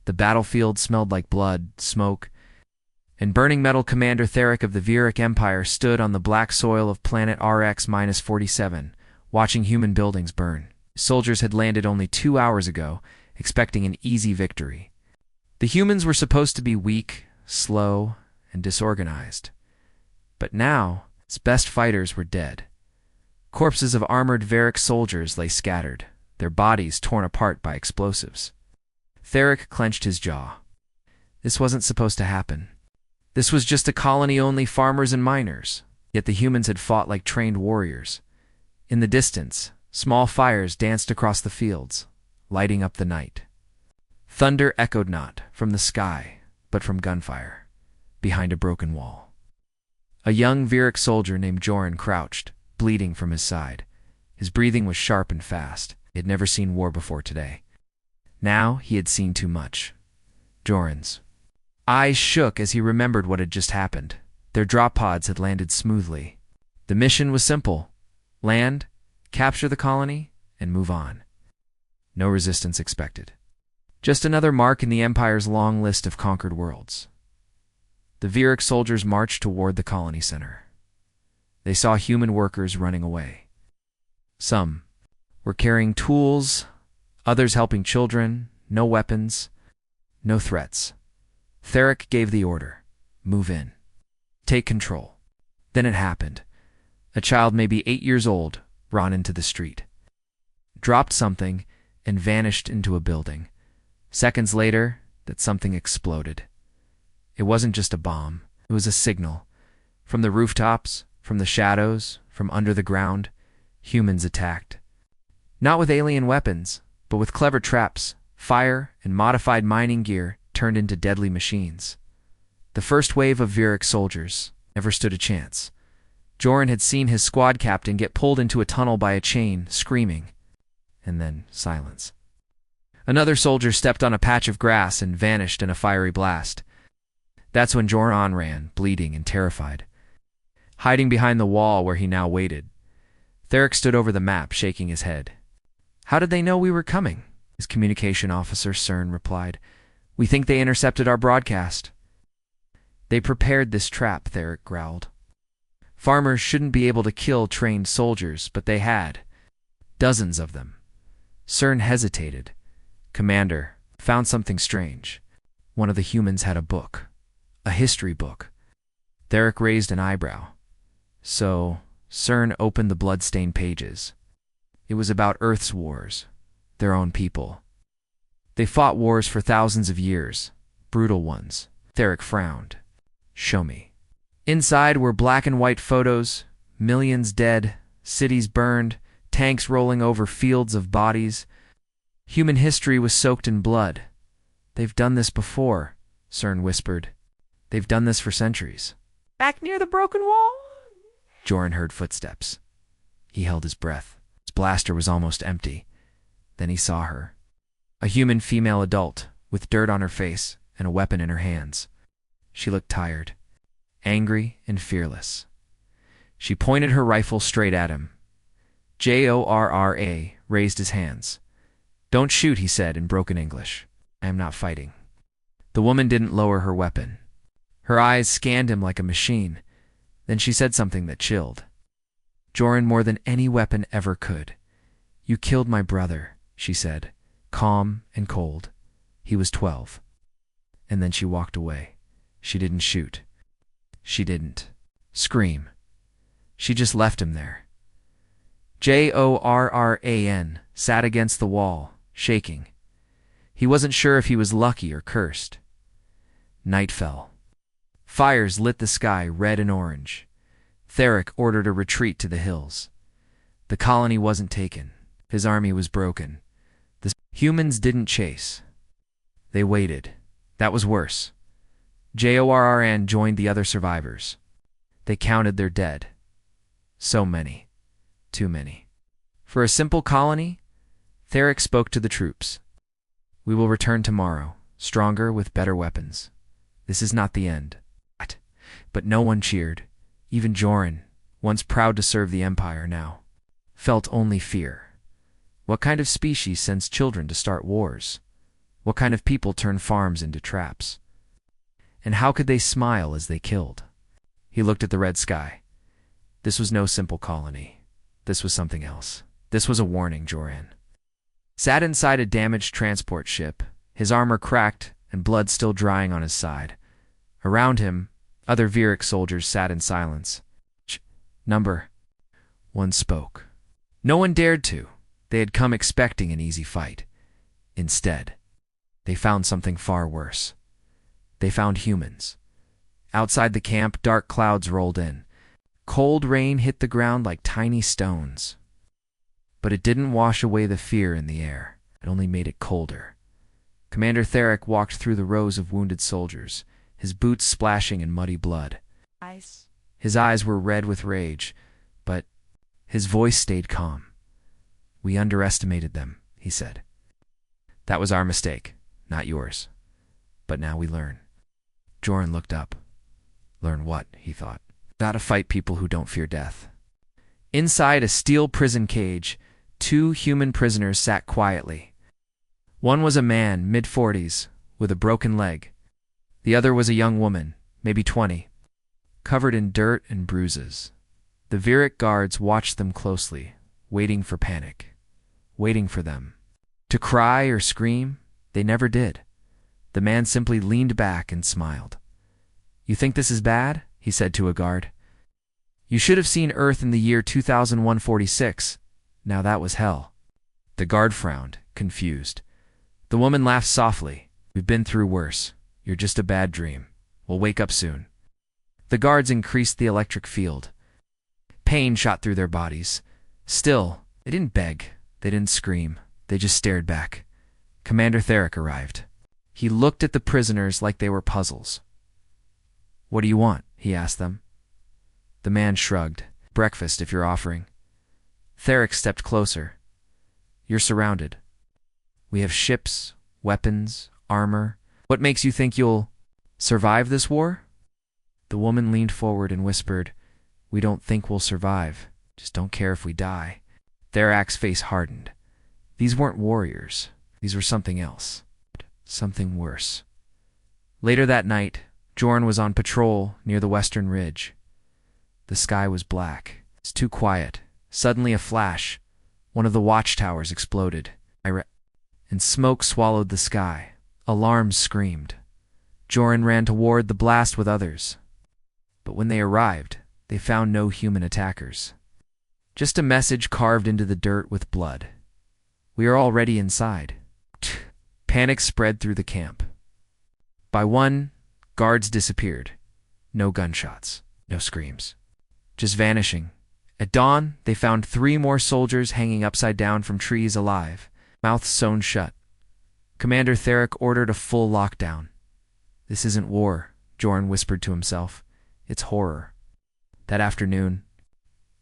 The battlefield smelled like blood, smoke, and burning metal. Commander Theric of the Viric Empire stood on the black soil of planet RX-47, watching human buildings burn. Soldiers had landed only 2 hours ago, expecting an easy victory. The humans were supposed to be weak, slow, and disorganized. But now, its best fighters were dead. Corpses of armored Viric soldiers lay scattered, their bodies torn apart by explosives. Theric clenched his jaw. This wasn't supposed to happen. This was just a colony only farmers and miners, yet the humans had fought like trained warriors. In the distance, small fires danced across the fields, lighting up the night. Thunder echoed not from the sky, but from gunfire, behind a broken wall. A young Viric soldier named Joran crouched, bleeding from his side. His breathing was sharp and fast. He had never seen war before today. Now he had seen too much. Joran's eyes shook as he remembered what had just happened. Their drop pods had landed smoothly. The mission was simple: land, capture the colony, and move on. No resistance expected. Just another mark in the Empire's long list of conquered worlds. The Viric soldiers marched toward the colony center. They saw human workers running away. Some were carrying tools, others helping children, no weapons, no threats. Theric gave the order: move in. Take control. Then it happened. A child, maybe 8 years old, ran into the street, dropped something, and vanished into a building. Seconds later, that something exploded. It wasn't just a bomb. It was a signal. From the rooftops, from the shadows, from under the ground, humans attacked. Not with alien weapons, but with clever traps, fire, and modified mining gear turned into deadly machines. The first wave of Viric soldiers never stood a chance. Joran had seen his squad captain get pulled into a tunnel by a chain, screaming. And then silence. Another soldier stepped on a patch of grass and vanished in a fiery blast. That's when Joran ran, bleeding and terrified, hiding behind the wall where he now waited. Theric stood over the map, shaking his head. "How did they know we were coming?" his communication officer, Cern, replied. "We think they intercepted our broadcast." "They prepared this trap," Theric growled. "Farmers shouldn't be able to kill trained soldiers, but they had. Dozens of them." Cern hesitated. "Commander, found something strange. One of the humans had a book. A history book." Theric raised an eyebrow. So, Cern opened the blood-stained pages. It was about Earth's wars, their own people. They fought wars for thousands of years, brutal ones. Theric frowned. "Show me." Inside were black and white photos, millions dead, cities burned, tanks rolling over fields of bodies. Human history was soaked in blood. "They've done this before," Cern whispered. "They've done this for centuries." "Back near the broken wall?" Joran heard footsteps. He held his breath. His blaster was almost empty. Then he saw her. A human female adult, with dirt on her face and a weapon in her hands. She looked tired, angry and fearless. She pointed her rifle straight at him. Jorra raised his hands. "Don't shoot," he said in broken English. "I am not fighting." The woman didn't lower her weapon. Her eyes scanned him like a machine. Then she said something that chilled Joran more than any weapon ever could. "You killed my brother," she said, calm and cold. "He was 12. And then she walked away. She didn't shoot. She didn't scream. She just left him there. Jorran sat against the wall, shaking. He wasn't sure if he was lucky or cursed. Night fell. Fires lit the sky red and orange. Theric ordered a retreat to the hills. The colony wasn't taken. His army was broken. The humans didn't chase. They waited. That was worse. Jorran joined the other survivors. They counted their dead. So many. Too many. For a simple colony, Theric spoke to the troops. "We will return tomorrow, stronger with better weapons. This is not the end." But no one cheered. Even Joran, once proud to serve the Empire now, felt only fear. What kind of species sends children to start wars? What kind of people turn farms into traps? And how could they smile as they killed? He looked at the red sky. This was no simple colony. This was something else. This was a warning, Joran. Sat inside a damaged transport ship, his armor cracked and blood still drying on his side. Around him, other Viric soldiers sat in silence. Number one spoke. No one dared to. They had come expecting an easy fight. Instead, they found something far worse. They found humans. Outside the camp, dark clouds rolled in. Cold rain hit the ground like tiny stones. But it didn't wash away the fear in the air. It only made it colder. Commander Theric walked through the rows of wounded soldiers, his boots splashing in muddy blood. His eyes were red with rage, but his voice stayed calm. We underestimated them, he said. That was our mistake, not yours. But now we learn. Joran looked up. Learn what, he thought. How to fight people who don't fear death. Inside a steel prison cage, 2 human prisoners sat quietly. One was a man, mid-40s, with a broken leg. The other was a young woman, maybe 20, covered in dirt and bruises. The Viric guards watched them closely, waiting for panic, waiting for them to cry or scream. They never did. The man simply leaned back and smiled. You think this is bad? He said to a guard. You should have seen Earth in the year 2146. Now that was hell. The guard frowned, confused. The woman laughed softly. We've been through worse. You're just a bad dream. We'll wake up soon. The guards increased the electric field. Pain shot through their bodies. Still, they didn't beg. They didn't scream. They just stared back. Commander Theric arrived. He looked at the prisoners like they were puzzles. What do you want? He asked them. The man shrugged. Breakfast, if you're offering. Theric stepped closer. You're surrounded. We have ships, weapons, armor. What makes you think you'll survive this war? The woman leaned forward and whispered, We don't think we'll survive. Just don't care if we die. Theric's face hardened. These weren't warriors. These were something else. Something worse. Later that night, Joran was on patrol near the western ridge. The sky was black. It's too quiet. Suddenly a flash. One of the watchtowers exploded. And smoke swallowed the sky. Alarms screamed. Joran ran toward the blast with others. But when they arrived, they found no human attackers. Just a message carved into the dirt with blood. We are already inside. Panic spread through the camp. By one, guards disappeared. No gunshots, no screams. Just vanishing. At dawn, they found 3 more soldiers hanging upside down from trees alive, mouths sewn shut. Commander Theric ordered a full lockdown. This isn't war, Joran whispered to himself. It's horror. That afternoon,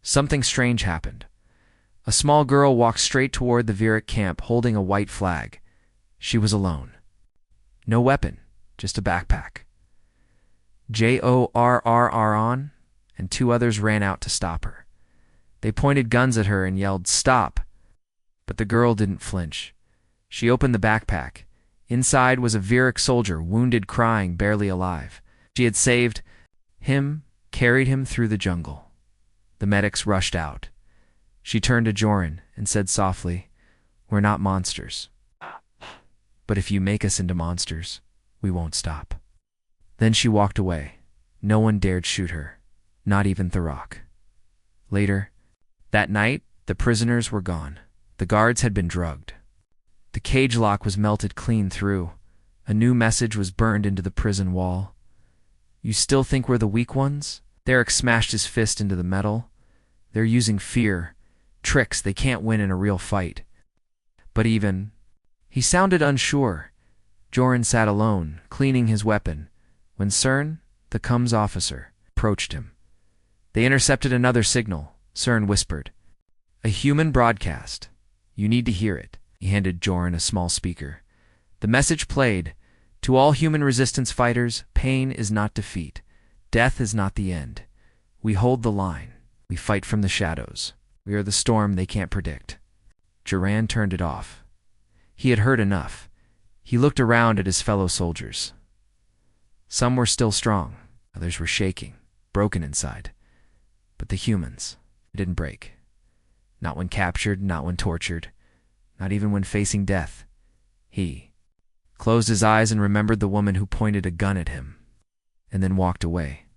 something strange happened. A small girl walked straight toward the Viric camp holding a white flag. She was alone. No weapon, just a backpack. Jorr on, and 2 others ran out to stop her. They pointed guns at her and yelled, Stop! But the girl didn't flinch. She opened the backpack. Inside was a Viric soldier, wounded, crying, barely alive. She had saved him, carried him through the jungle. The medics rushed out. She turned to Joran and said softly, We're not monsters. But if you make us into monsters, we won't stop. Then she walked away. No one dared shoot her, not even Theric. Later, that night, the prisoners were gone. The guards had been drugged. The cage lock was melted clean through. A new message was burned into the prison wall. You still think we're the weak ones? Theric smashed his fist into the metal. They're using fear, tricks they can't win in a real fight. But even... He sounded unsure. Joran sat alone, cleaning his weapon, when Cern, the Comm's officer, approached him. They intercepted another signal. Cern whispered, A human broadcast. You need to hear it. He handed Joran a small speaker. The message played, To all human resistance fighters, pain is not defeat. Death is not the end. We hold the line. We fight from the shadows. We are the storm they can't predict. Joran turned it off. He had heard enough. He looked around at his fellow soldiers. Some were still strong, others were shaking, broken inside. But the humans didn't break. Not when captured, not when tortured, not even when facing death. He closed his eyes and remembered the woman who pointed a gun at him, and then walked away.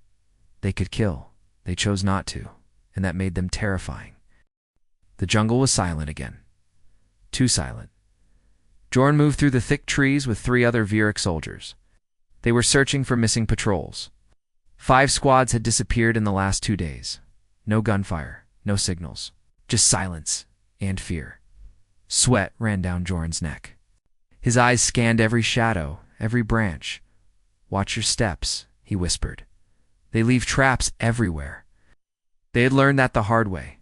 They could kill. They chose not to, and that made them terrifying. The jungle was silent again. Too silent. Jorn moved through the thick trees with 3 other Viric soldiers. They were searching for missing patrols. 5 squads had disappeared in the last 2 days. No gunfire, no signals, just silence and fear. Sweat ran down Jorn's neck. His eyes scanned every shadow, every branch. "Watch your steps," he whispered. "They leave traps everywhere." They had learned that the hard way.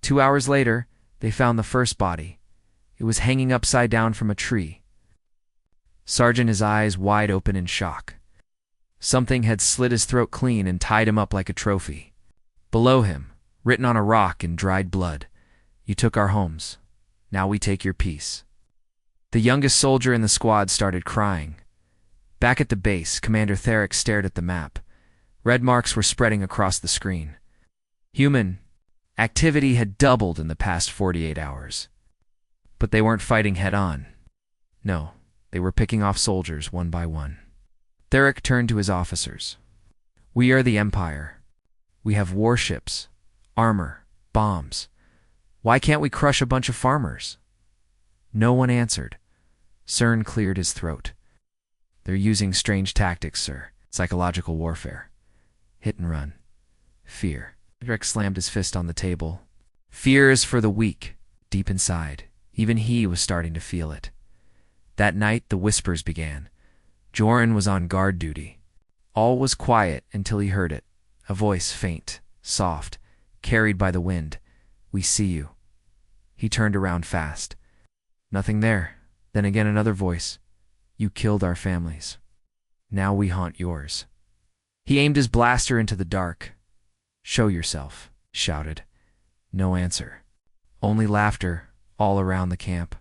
2 hours later, they found the first body. It was hanging upside down from a tree. Sergeant, his eyes wide open in shock. Something had slit his throat clean and tied him up like a trophy. Below him, written on a rock in dried blood, "You took our homes. Now we take your peace." The youngest soldier in the squad started crying. Back at the base, Commander Theric stared at the map. Red marks were spreading across the screen. Human activity had doubled in the past 48 hours. But they weren't fighting head-on. No, they were picking off soldiers one by one. Theric turned to his officers. "We are the Empire. We have warships, armor, bombs. Why can't we crush a bunch of farmers?" No one answered. Cern cleared his throat. "They're using strange tactics, sir. Psychological warfare. Hit and run. Fear." Theric slammed his fist on the table. Fear is for the weak, deep inside. Even he was starting to feel it. That night, the whispers began. Jorn was on guard duty. All was quiet until he heard it. A voice, faint, soft, carried by the wind. "We see you." He turned around fast. Nothing there. Then again another voice. "You killed our families. Now we haunt yours." He aimed his blaster into the dark. "Show yourself," he shouted. No answer. Only laughter all around the camp.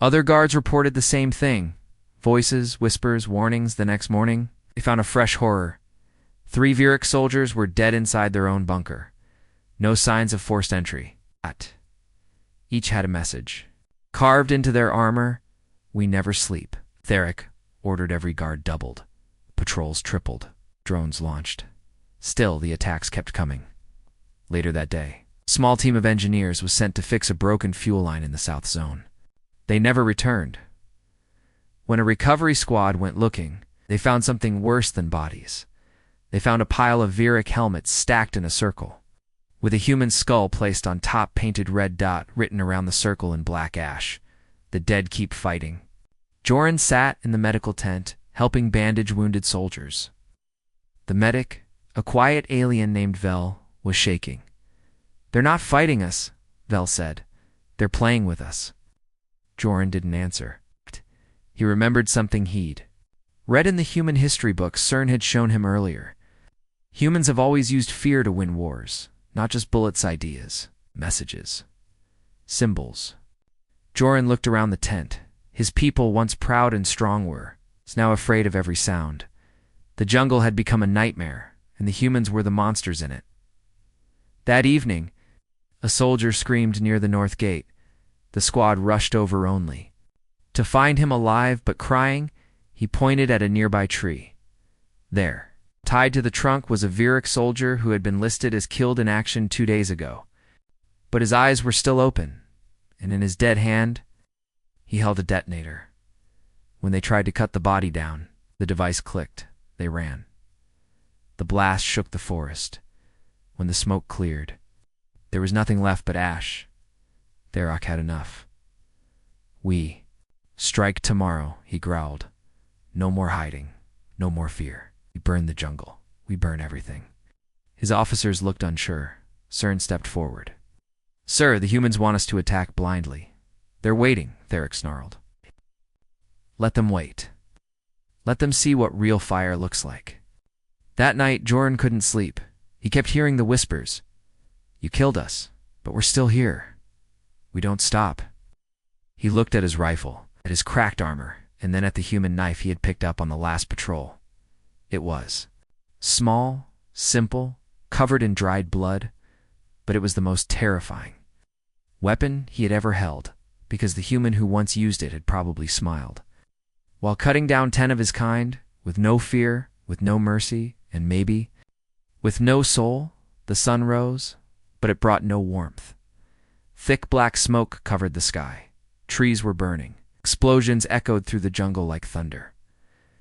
Other guards reported the same thing. Voices, whispers, warnings. The next morning, they found a fresh horror. 3 Viric soldiers were dead inside their own bunker. No signs of forced entry. Each had a message. Carved into their armor, "We never sleep." Theric ordered every guard doubled. Patrols tripled. Drones launched. Still, the attacks kept coming. Later that day, a small team of engineers was sent to fix a broken fuel line in the South Zone. They never returned. When a recovery squad went looking, they found something worse than bodies. They found a pile of Viric helmets stacked in a circle, with a human skull placed on top, painted red dot written around the circle in black ash. "The dead keep fighting." Jorn sat in the medical tent, helping bandage wounded soldiers. The medic, a quiet alien named Vel, was shaking. "They're not fighting us," Vel said. "They're playing with us." Jorn didn't answer. He remembered something he'd read in the human history book Cern had shown him earlier. Humans have always used fear to win wars, not just bullets, ideas, messages, symbols. Jorn looked around the tent. His people, once proud and strong, were now afraid of every sound. The jungle had become a nightmare, and the humans were the monsters in it. That evening, a soldier screamed near the north gate. The squad rushed over only to find him alive but crying. He pointed at a nearby tree. There, tied to the trunk, was a Viric soldier who had been listed as killed in action 2 days ago. But his eyes were still open, and in his dead hand, he held a detonator. When they tried to cut the body down, the device clicked. They ran. The blast shook the forest. When the smoke cleared, there was nothing left but ash. Theric had enough. "We strike tomorrow," he growled. "No more hiding, no more fear. We burn the jungle. We burn everything." His officers looked unsure. Cern stepped forward. "Sir, the humans want us to attack blindly. They're waiting," Theric snarled. "Let them wait. Let them see what real fire looks like." That night, Jorn couldn't sleep. He kept hearing the whispers. "You killed us, but we're still here. We don't stop." He looked at his rifle, at his cracked armor, and then at the human knife he had picked up on the last patrol. It was small, simple, covered in dried blood, but it was the most terrifying weapon he had ever held, because the human who once used it had probably smiled. While cutting down 10 of his kind, with no fear, with no mercy, and maybe with no soul, the sun rose, but it brought no warmth. Thick black smoke covered the sky. Trees were burning. Explosions echoed through the jungle like thunder.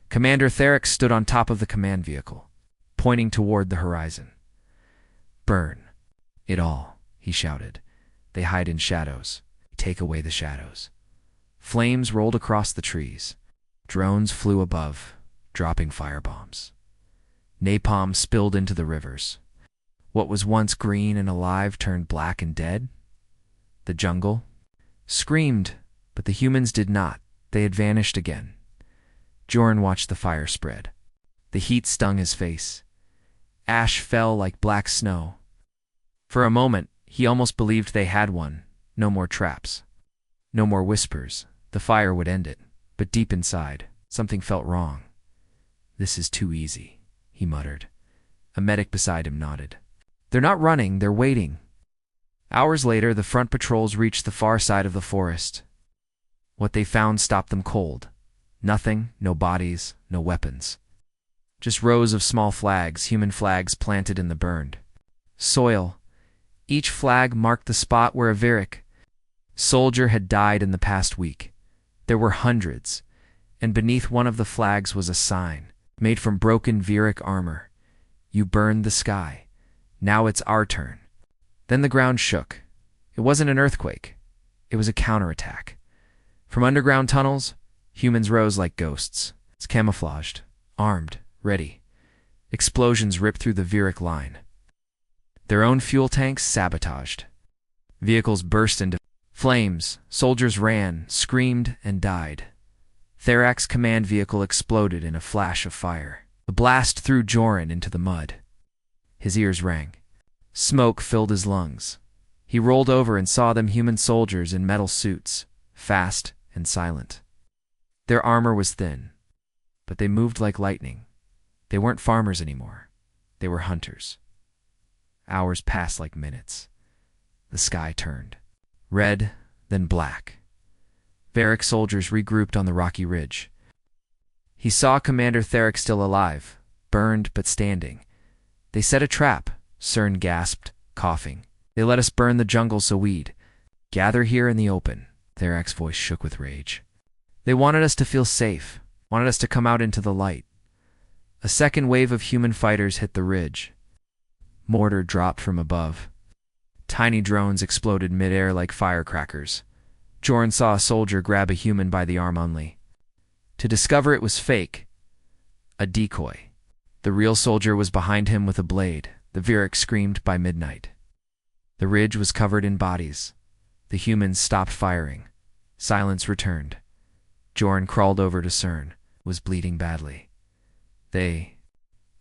Commander Theric stood on top of the command vehicle, pointing toward the horizon. "Burn it all," he shouted. "They hide in shadows. Take away the shadows." Flames rolled across the trees. Drones flew above, dropping firebombs. Napalm spilled into the rivers. What was once green and alive turned black and dead. The jungle screamed, but the humans did not. They had vanished again. Joran watched the fire spread. The heat stung his face. Ash fell like black snow. For a moment, he almost believed they had won. No more traps. No more whispers. The fire would end it. But deep inside, something felt wrong. "This is too easy," he muttered. A medic beside him nodded. "They're not running, they're waiting." Hours later, the front patrols reached the far side of the forest. What they found stopped them cold. Nothing, no bodies, no weapons. Just rows of small flags, human flags planted in the burned soil. Each flag marked the spot where a Viric soldier had died in the past week. There were hundreds, and beneath one of the flags was a sign, made from broken Viric armor. "You burned the sky. Now it's our turn." Then the ground shook. It wasn't an earthquake. It was a counterattack. From underground tunnels, humans rose like ghosts. It's camouflaged, armed, ready. Explosions ripped through the Viric line. Their own fuel tanks sabotaged. Vehicles burst into flames. Soldiers ran, screamed, and died. Therac's command vehicle exploded in a flash of fire. The blast threw Joran into the mud. His ears rang. Smoke filled his lungs. He rolled over and saw them human soldiers in metal suits, fast and silent. Their armor was thin, but they moved like lightning. They weren't farmers anymore. They were hunters. Hours passed like minutes. The sky turned. Red, then black. Viric soldiers regrouped on the rocky ridge. He saw Commander Theric still alive, burned but standing. "They set a trap," Cern gasped, coughing. "They let us burn the jungle so we'd gather here in the open." Therac's voice shook with rage. "They wanted us to feel safe, wanted us to come out into the light." A second wave of human fighters hit the ridge. Mortar dropped from above. Tiny drones exploded midair like firecrackers. Joran saw a soldier grab a human by the arm only, to discover it was fake, a decoy. The real soldier was behind him with a blade. The Viric screamed by midnight. The ridge was covered in bodies. The humans stopped firing. Silence returned. Joran crawled over to Cern, was bleeding badly. "They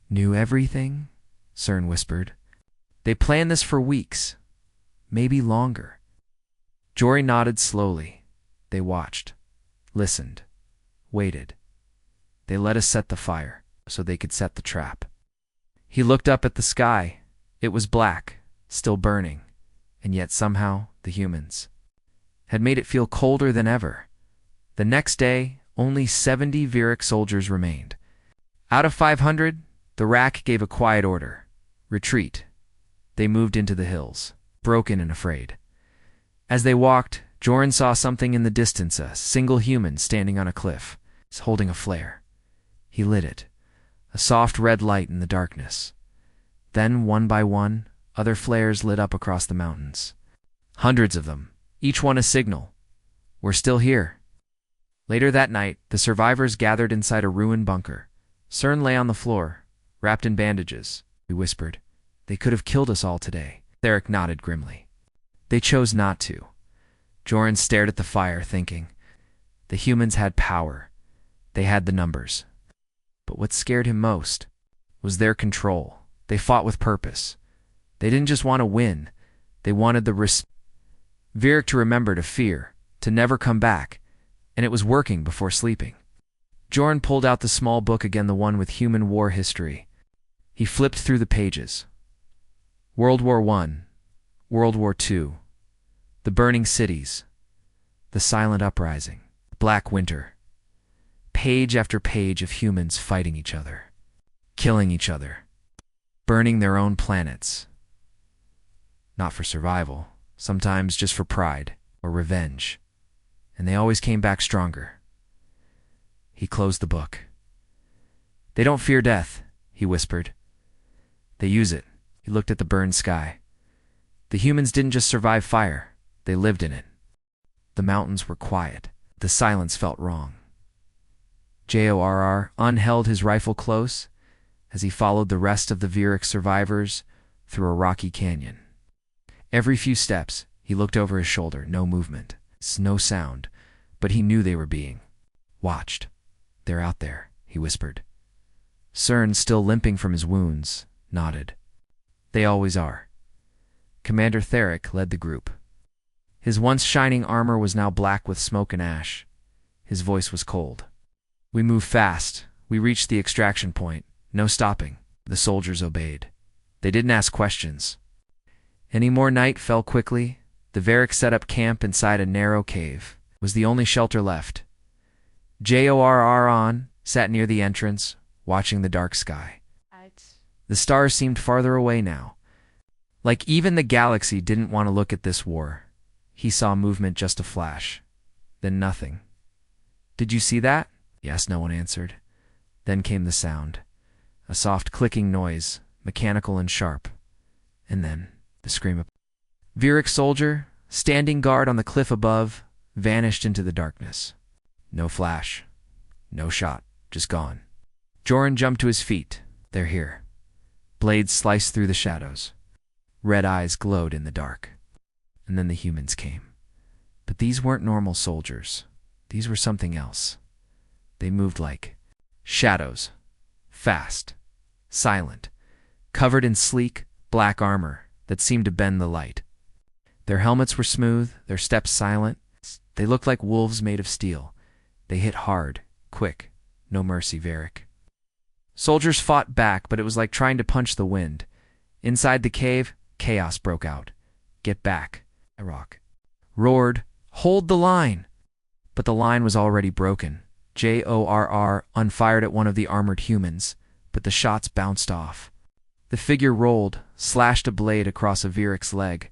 knew everything?" Cern whispered. "They planned this for weeks, maybe longer." Jory nodded slowly. They watched, listened, waited. They let us set the fire so they could set the trap. He looked up at the sky. It was black, still burning, and yet somehow the humans had made it feel colder than ever. The next day, only 70 Viric soldiers remained. Out of 500, the Rack gave a quiet order. Retreat. They moved into the hills, broken and afraid. As they walked, Joran saw something in the distance, a single human standing on a cliff, holding a flare. He lit it, a soft red light in the darkness. Then, one by one, other flares lit up across the mountains. Hundreds of them, each one a signal. "We're still here." Later that night, the survivors gathered inside a ruined bunker. Cern lay on the floor, wrapped in bandages. He whispered, "They could have killed us all today." Theric nodded grimly. "They chose not to." Joran stared at the fire, thinking. The humans had power. They had the numbers. But what scared him most was their control. They fought with purpose. They didn't just want to win. They wanted the Viric to remember to fear, to never come back, and it was working before sleeping. Joran pulled out the small book again, the one with human war history. He flipped through the pages. World War I, World War II, the burning cities, the silent uprising, Black Winter. Page after page of humans fighting each other, killing each other, burning their own planets. Not for survival, sometimes just for pride or revenge. And they always came back stronger. He closed the book. They don't fear death, he whispered. They use it. He looked at the burned sky. The humans didn't just survive fire, they lived in it. The mountains were quiet. The silence felt wrong. Jorr unheld his rifle close as he followed the rest of the Viric survivors through a rocky canyon. Every few steps, he looked over his shoulder. No movement, no sound, but he knew they were being watched. They're out there, he whispered. Cern, still limping from his wounds, nodded. They always are. Commander Theric led the group. His once shining armor was now black with smoke and ash. His voice was cold. We move fast. We reached the extraction point. No stopping. The soldiers obeyed. They didn't ask questions. Any more night fell quickly. The Varric set up camp inside a narrow cave. It was the only shelter left. Jorr sat near the entrance, watching the dark sky. The stars seemed farther away now. Like even the galaxy didn't want to look at this war. He saw movement, just a flash. Then nothing. Did you see that? Yes, no one answered. Then came the sound. A soft clicking noise, mechanical and sharp. And then the scream of Viric soldier, standing guard on the cliff above, vanished into the darkness. No flash. No shot. Just gone. Joran jumped to his feet. They're here. Blades sliced through the shadows. Red eyes glowed in the dark. And then the humans came. But these weren't normal soldiers. These were something else. They moved like shadows. Fast. Silent. Covered in sleek, black armor that seemed to bend the light. Their helmets were smooth, their steps silent. They looked like wolves made of steel. They hit hard, quick. No mercy, Varric. Soldiers fought back, but it was like trying to punch the wind. Inside the cave, chaos broke out. Get back. Rock roared, hold the line! But the line was already broken. Jorr unfired at one of the armored humans, but the shots bounced off. The figure rolled, slashed a blade across a Viric's leg,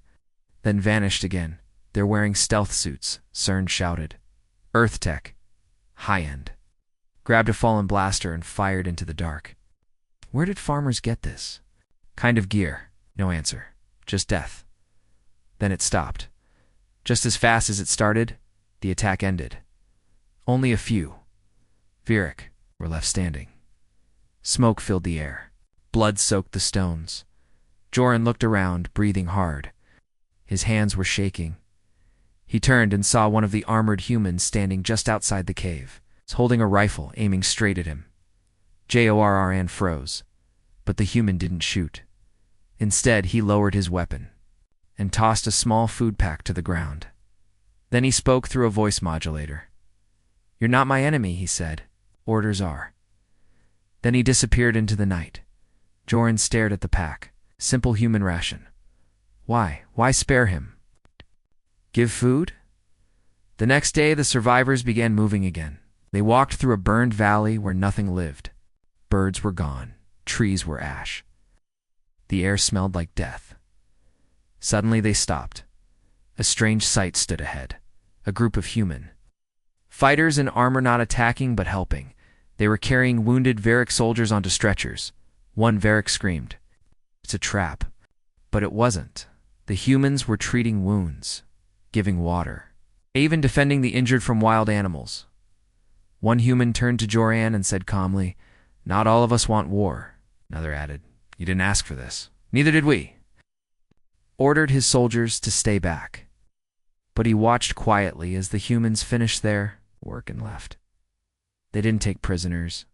then vanished again. They're wearing stealth suits, Cern shouted. Earth tech. High-end. Grabbed a fallen blaster and fired into the dark. Where did farmers get this? Kind of gear. No answer. Just death. Then it stopped. Just as fast as it started, the attack ended. Only a few. Viric were left standing. Smoke filled the air. Blood soaked the stones. Joran looked around, breathing hard. His hands were shaking. He turned and saw one of the armored humans standing just outside the cave, holding a rifle, aiming straight at him. Jorr froze, but the human didn't shoot. Instead, he lowered his weapon and tossed a small food pack to the ground. Then he spoke through a voice modulator. You're not my enemy, he said. Orders are. Then he disappeared into the night. Joran stared at the pack. Simple human ration. Why? Why spare him? Give food? The next day, the survivors began moving again. They walked through a burned valley where nothing lived. Birds were gone. Trees were ash. The air smelled like death. Suddenly they stopped. A strange sight stood ahead. A group of human fighters in armor, not attacking but helping. They were carrying wounded Varric soldiers onto stretchers. One Varric screamed. It's a trap. But it wasn't. The humans were treating wounds, giving water, even defending the injured from wild animals. One human turned to Joran and said calmly, Not all of us want war. Another added, You didn't ask for this. Neither did we. Ordered his soldiers to stay back. But he watched quietly as the humans finished their work and left. They didn't take prisoners.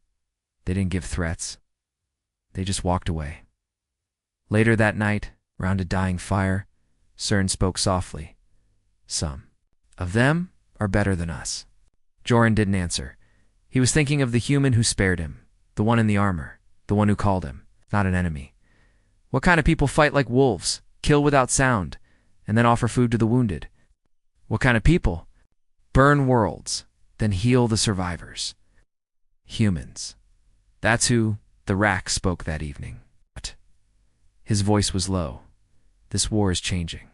They didn't give threats. They just walked away. Later that night, round a dying fire, Cern spoke softly. Some of them are better than us. Joran didn't answer. He was thinking of the human who spared him, the one in the armor, the one who called him, not an enemy. What kind of people fight like wolves, kill without sound, and then offer food to the wounded? What kind of people burn worlds, then heal the survivors? Humans. That's who the Rack spoke that evening. But his voice was low. This war is changing.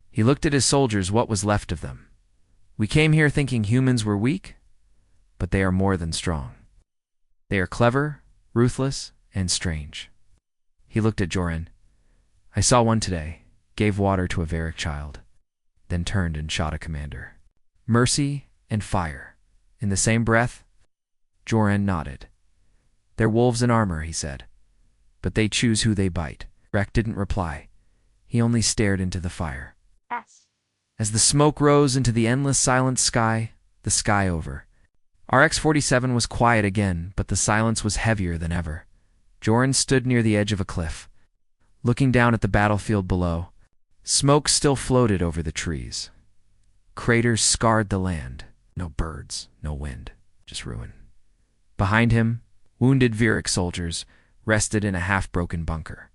He looked at his soldiers, what was left of them. We came here thinking humans were weak, but they are more than strong. They are clever, ruthless, and strange. He looked at Joran. I saw one today, gave water to a Varric child, then turned and shot a commander. Mercy and fire. In the same breath, Joran nodded. They're wolves in armor, he said, but they choose who they bite. Rack didn't reply. He only stared into the fire. Yes. As the smoke rose into the endless silent sky, the sky over. RX-47 was quiet again, but the silence was heavier than ever. Joran stood near the edge of a cliff, looking down at the battlefield below. Smoke still floated over the trees. Craters scarred the land. No birds, no wind, just ruin. Behind him, wounded Varric soldiers rested in a half-broken bunker.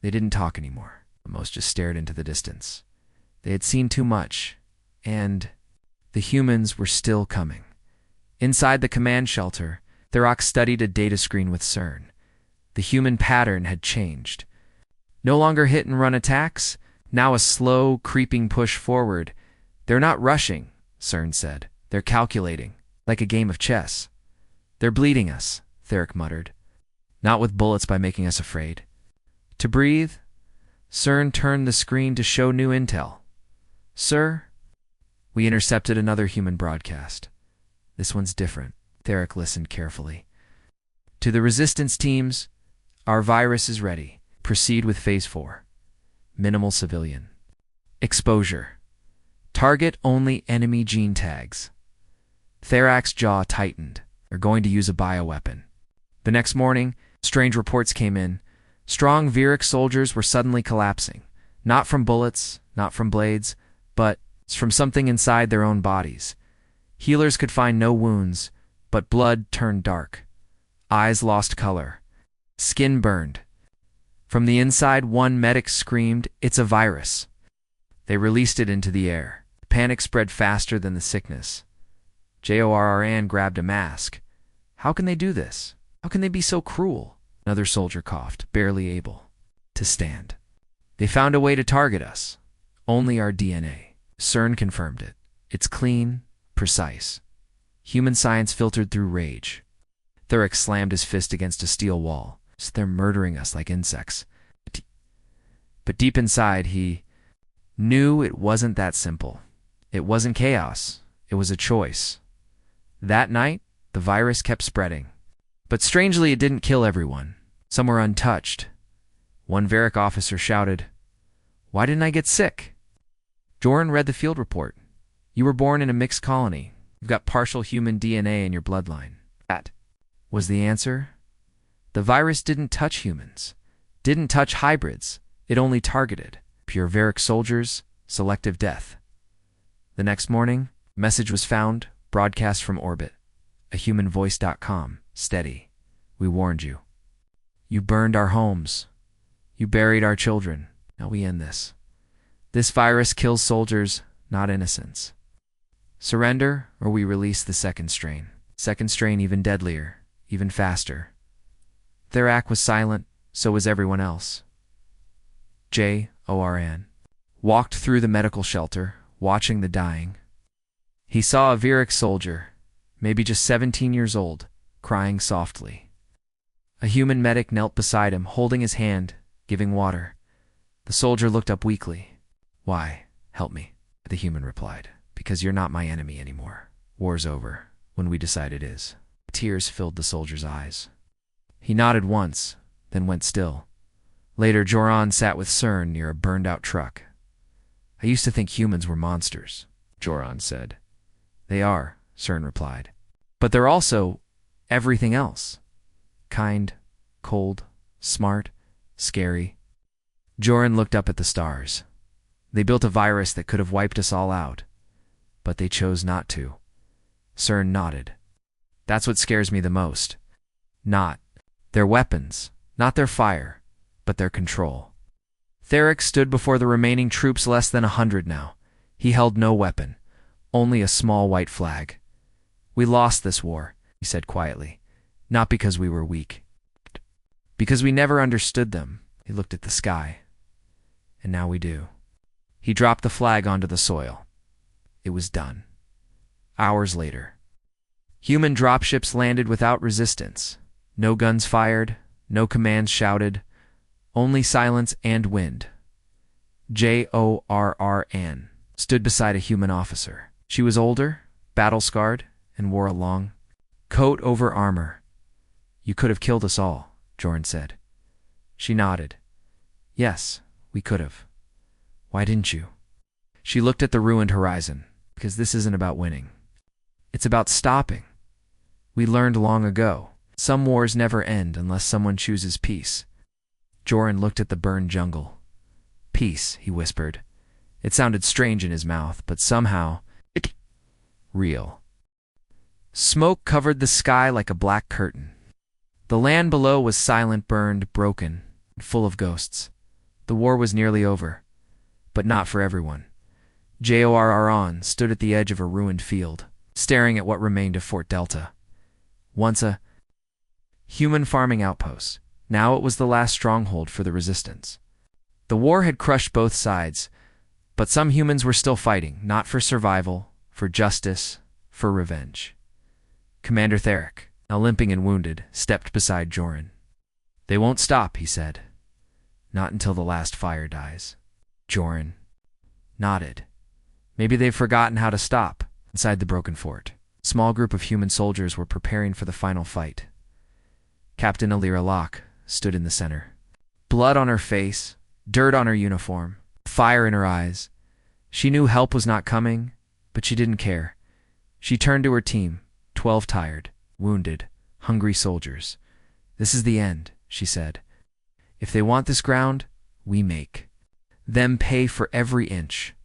They didn't talk anymore. Most just stared into the distance. They had seen too much, and the humans were still coming. Inside the command shelter, Thurok studied a data screen with CERN. The human pattern had changed. No longer hit-and-run attacks, now a slow, creeping push forward. They're not rushing, CERN said. They're calculating, like a game of chess. They're bleeding us, Theric muttered. Not with bullets by making us afraid. To breathe, CERN turned the screen to show new intel. Sir, we intercepted another human broadcast. This one's different. Theric listened carefully. To the resistance teams, our virus is ready. Proceed with Phase 4. Minimal civilian. Exposure. Target only enemy gene tags. Therak's jaw tightened. They're going to use a bioweapon. The next morning, strange reports came in. Strong Varric soldiers were suddenly collapsing. Not from bullets, not from blades, but from something inside their own bodies. Healers could find no wounds, but blood turned dark. Eyes lost color. Skin burned. From the inside, one medic screamed, "It's a virus." They released it into the air. Panic spread faster than the sickness. Jorran grabbed a mask. How can they do this? How can they be so cruel? Another soldier coughed, barely able to stand. They found a way to target us. Only our DNA. CERN confirmed it. It's clean, precise. Human science filtered through rage. Theric slammed his fist against a steel wall. So they're murdering us like insects. But deep inside, he knew it wasn't that simple. It wasn't chaos. It was a choice. That night, the virus kept spreading. But strangely, it didn't kill everyone. Some were untouched. One Varric officer shouted, "Why didn't I get sick?" Joran read the field report. You were born in a mixed colony. You've got partial human DNA in your bloodline. That was the answer. The virus didn't touch humans, didn't touch hybrids. It only targeted pure Varric soldiers, selective death. The next morning, a message was found, broadcast from orbit. ahumanvoice.com, steady. We warned you. You burned our homes. You buried our children. Now we end this. This virus kills soldiers, not innocents. Surrender, or we release the second strain. Second strain even deadlier, even faster. Therac was silent, so was everyone else. Jorran walked through the medical shelter, watching the dying. He saw a Varric soldier, maybe just 17 years old, crying softly. A human medic knelt beside him, holding his hand, giving water. The soldier looked up weakly. "Why? Help me," the human replied. "Because you're not my enemy anymore. War's over, when we decide it is." Tears filled the soldier's eyes. He nodded once, then went still. Later, Joran sat with CERN near a burned-out truck. "I used to think humans were monsters," Joran said. "They are," CERN replied. "But they're also everything else. Kind, cold, smart, scary." Joran looked up at the stars. They built a virus that could have wiped us all out, but they chose not to. CERN nodded. That's what scares me the most. Not their weapons, not their fire, but their control. Theric stood before the remaining troops, less than 100 now. He held no weapon, only a small white flag. We lost this war, he said quietly, not because we were weak. Because we never understood them. He looked at the sky. And now we do. He dropped the flag onto the soil. It was done. Hours later. Human dropships landed without resistance. No guns fired, no commands shouted, only silence and wind. Jorrn stood beside a human officer. She was older, battle-scarred, and wore a long coat over armor. You could have killed us all, Jorrn said. She nodded. Yes, we could have. Why didn't you? She looked at the ruined horizon, because this isn't about winning. It's about stopping. We learned long ago, some wars never end unless someone chooses peace. Jorrn looked at the burned jungle. Peace, he whispered. It sounded strange in his mouth, but somehow real. Smoke covered the sky like a black curtain. The land below was silent, burned, broken, full of ghosts. The war was nearly over, but not for everyone. Jorrn stood at the edge of a ruined field, staring at what remained of Fort Delta. Once a human farming outpost, now it was the last stronghold for the resistance. The war had crushed both sides, but some humans were still fighting, not for survival, for justice, for revenge. Commander Theric, now limping and wounded, stepped beside Jorrn. They won't stop, he said. Not until the last fire dies. Jorrn nodded. Maybe they've forgotten how to stop. Inside the broken fort, a small group of human soldiers were preparing for the final fight. Captain Alira Locke stood in the center. Blood on her face, dirt on her uniform, fire in her eyes. She knew help was not coming, but she didn't care. She turned to her team, 12 tired, wounded, hungry soldiers. This is the end, she said. If they want this ground, we make them pay for every inch.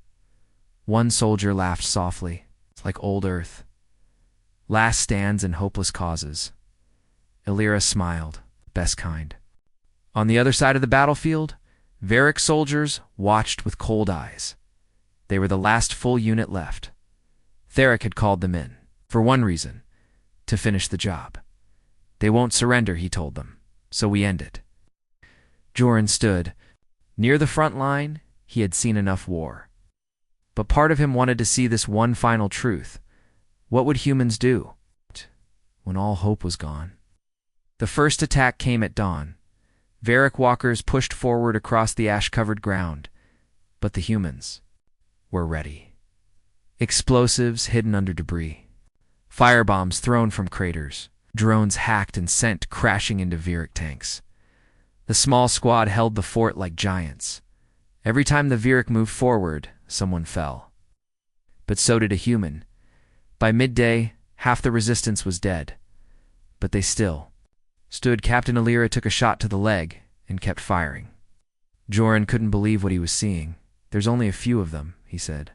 One soldier laughed softly, like old earth. Last stands and hopeless causes. Alira smiled, best kind. On the other side of the battlefield, Varric soldiers watched with cold eyes. They were the last full unit left. Theric had called them in, for one reason, to finish the job. They won't surrender, he told them, so we end it. Jorrn stood. Near the front line, he had seen enough war. But part of him wanted to see this one final truth. What would humans do when all hope was gone? The first attack came at dawn. Varric walkers pushed forward across the ash-covered ground, but the humans were ready. Explosives hidden under debris. Firebombs thrown from craters. Drones hacked and sent crashing into Varric tanks. The small squad held the fort like giants. Every time the Varric moved forward, someone fell. But so did a human. By midday, half the resistance was dead. But they still stood. Captain Alira took a shot to the leg and kept firing. Jorrn couldn't believe what he was seeing. There's only a few of them, he said.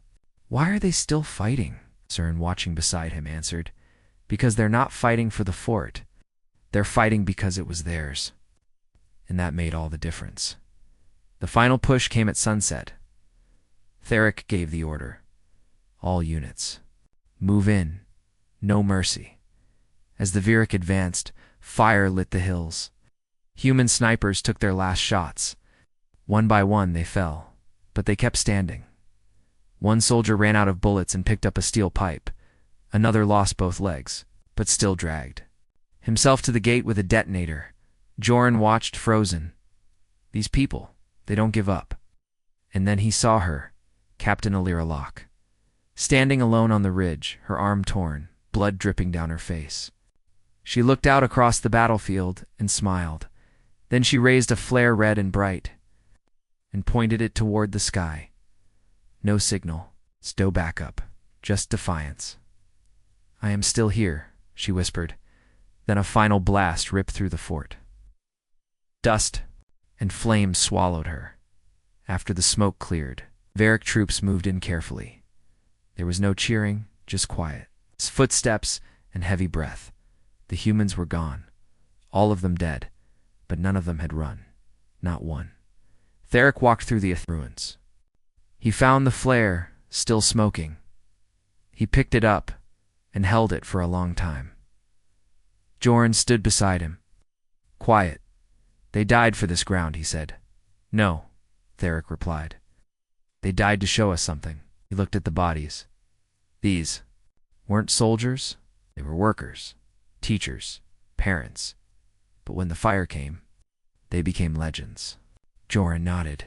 Why are they still fighting? Cern, watching beside him, answered. Because they're not fighting for the fort. They're fighting because it was theirs. And that made all the difference. The final push came at sunset. Theric gave the order. All units, move in. No mercy. As the Varric advanced, fire lit the hills. Human snipers took their last shots. One by one they fell, but they kept standing. One soldier ran out of bullets and picked up a steel pipe. Another lost both legs, but still dragged himself to the gate with a detonator. Jorrn watched frozen. These people, they don't give up. And then he saw her, Captain Alira Locke, standing alone on the ridge, her arm torn, blood dripping down her face. She looked out across the battlefield and smiled. Then she raised a flare red and bright and pointed it toward the sky. No signal, no backup, just defiance. I am still here, she whispered. Then a final blast ripped through the fort. Dust and flames swallowed her. After the smoke cleared, Varric troops moved in carefully. There was no cheering, just quiet, footsteps and heavy breath. The humans were gone, all of them dead, but none of them had run. Not one. Theric walked through the ruins. He found the flare, still smoking. He picked it up and held it for a long time. Joran stood beside him. Quiet. They died for this ground, he said. No, Theric replied. They died to show us something. He looked at the bodies. These weren't soldiers. They were workers, teachers, parents. But when the fire came, they became legends. Joran nodded.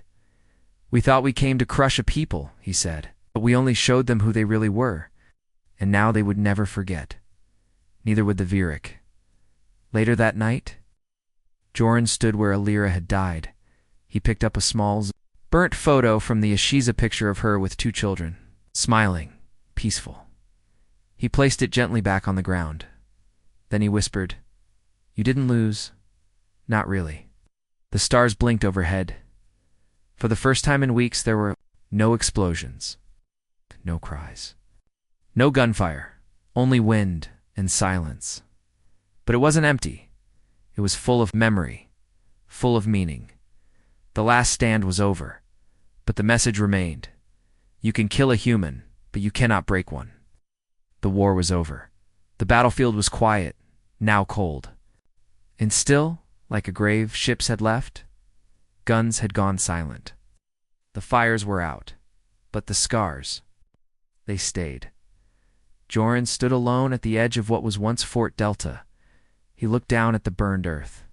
We thought we came to crush a people, he said, but we only showed them who they really were. And now they would never forget. Neither would the Viric. Later that night, Joran stood where Alira had died. He picked up a small, burnt photo from the Ashiza picture of her with 2 children, smiling, peaceful. He placed it gently back on the ground. Then he whispered, You didn't lose. Not really. The stars blinked overhead. For the first time in weeks, there were no explosions, no cries, no gunfire, only wind and silence. But it wasn't empty. It was full of memory, full of meaning. The last stand was over, but the message remained. You can kill a human, but you cannot break one. The war was over. The battlefield was quiet, now cold. And still, like a grave, ships had left. Guns had gone silent. The fires were out, but the scars, they stayed. Joran stood alone at the edge of what was once Fort Delta. He looked down at the burned earth.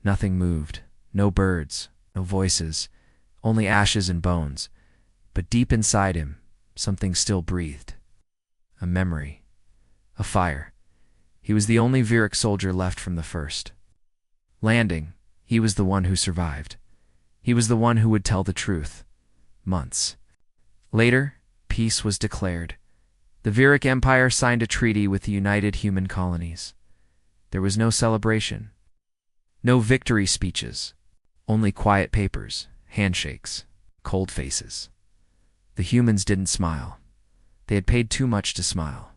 Nothing moved, no birds, no voices, only ashes and bones. But deep inside him, something still breathed. A memory, a fire. He was the only Viric soldier left from the first. Landing, he was the one who survived. He was the one who would tell the truth. Months later, peace was declared. The Viric Empire signed a treaty with the United Human Colonies. There was no celebration, no victory speeches, only quiet papers, handshakes, cold faces. The humans didn't smile. They had paid too much to smile.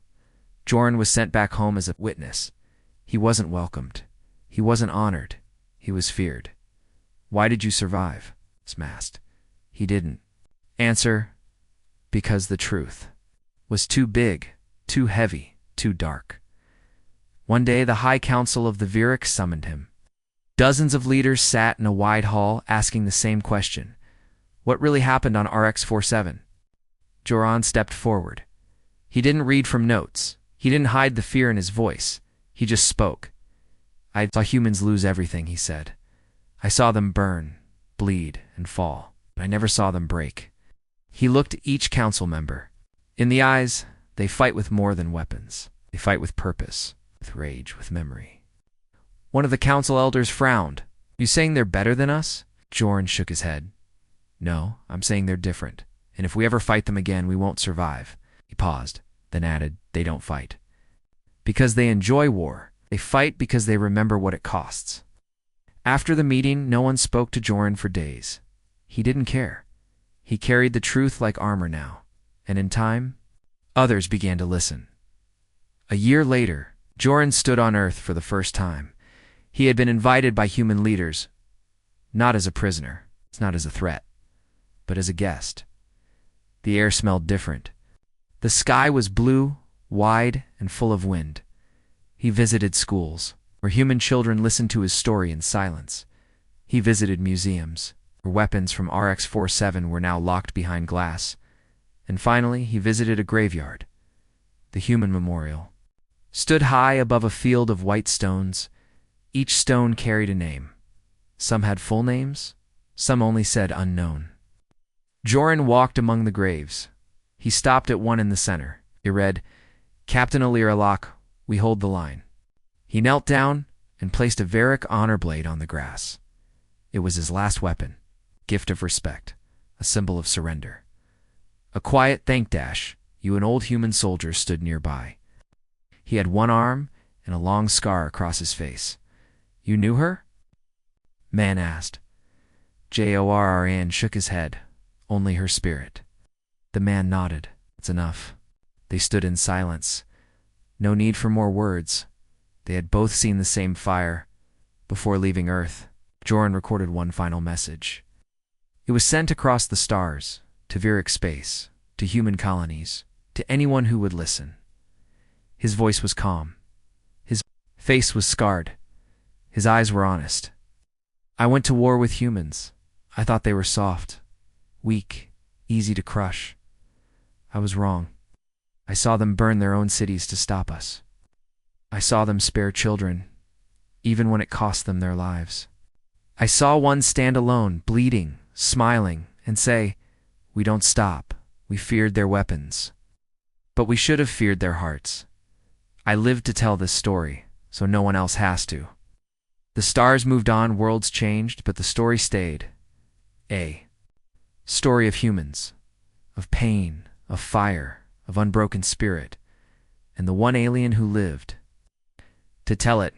Joran was sent back home as a witness. He wasn't welcomed. He wasn't honored. He was feared. Why did you survive? Asked. He didn't. Answer, because the truth was too big, too heavy, too dark. One day the High Council of the Viric summoned him. Dozens of leaders sat in a wide hall asking the same question. What really happened on RX-47? Joran stepped forward. He didn't read from notes. He didn't hide the fear in his voice. He just spoke. I saw humans lose everything, he said. I saw them burn, bleed, and fall, but I never saw them break. He looked at each council member. In the eyes, they fight with more than weapons. They fight with purpose, with rage, with memory. One of the council elders frowned. You saying they're better than us? Joran shook his head. No, I'm saying they're different. And if we ever fight them again, we won't survive. He paused, then added, they don't fight. Because they enjoy war. They fight because they remember what it costs. After the meeting, no one spoke to Joran for days. He didn't care. He carried the truth like armor now. And in time, others began to listen. A year later, Joran stood on Earth for the first time. He had been invited by human leaders, not as a prisoner, not as a threat, but as a guest. The air smelled different. The sky was blue, wide, and full of wind. He visited schools, where human children listened to his story in silence. He visited museums, where weapons from RX-47 were now locked behind glass. And finally, he visited a graveyard. The human memorial stood high above a field of white stones. Each stone carried a name. Some had full names, some only said unknown. Joran walked among the graves. He stopped at one in the center. It read, Captain Alira Locke, we hold the line. He knelt down and placed a Viric honor blade on the grass. It was his last weapon, gift of respect, a symbol of surrender. A quiet thank dash, you an old human soldier stood nearby. He had one arm and a long scar across his face. You knew her? Man asked. Joran shook his head. Only her spirit. The man nodded. It's enough. They stood in silence. No need for more words. They had both seen the same fire. Before leaving Earth, Joran recorded one final message. It was sent across the stars, to Viric space, to human colonies, to anyone who would listen. His voice was calm. His face was scarred. His eyes were honest. I went to war with humans. I thought they were soft, weak, easy to crush. I was wrong. I saw them burn their own cities to stop us. I saw them spare children, even when it cost them their lives. I saw one stand alone, bleeding, smiling, and say, "We don't stop. We feared their weapons. But we should have feared their hearts." I lived to tell this story, so no one else has to. The stars moved on, worlds changed, but the story stayed. A story of humans, of pain, of fire, of unbroken spirit, and the one alien who lived to tell it.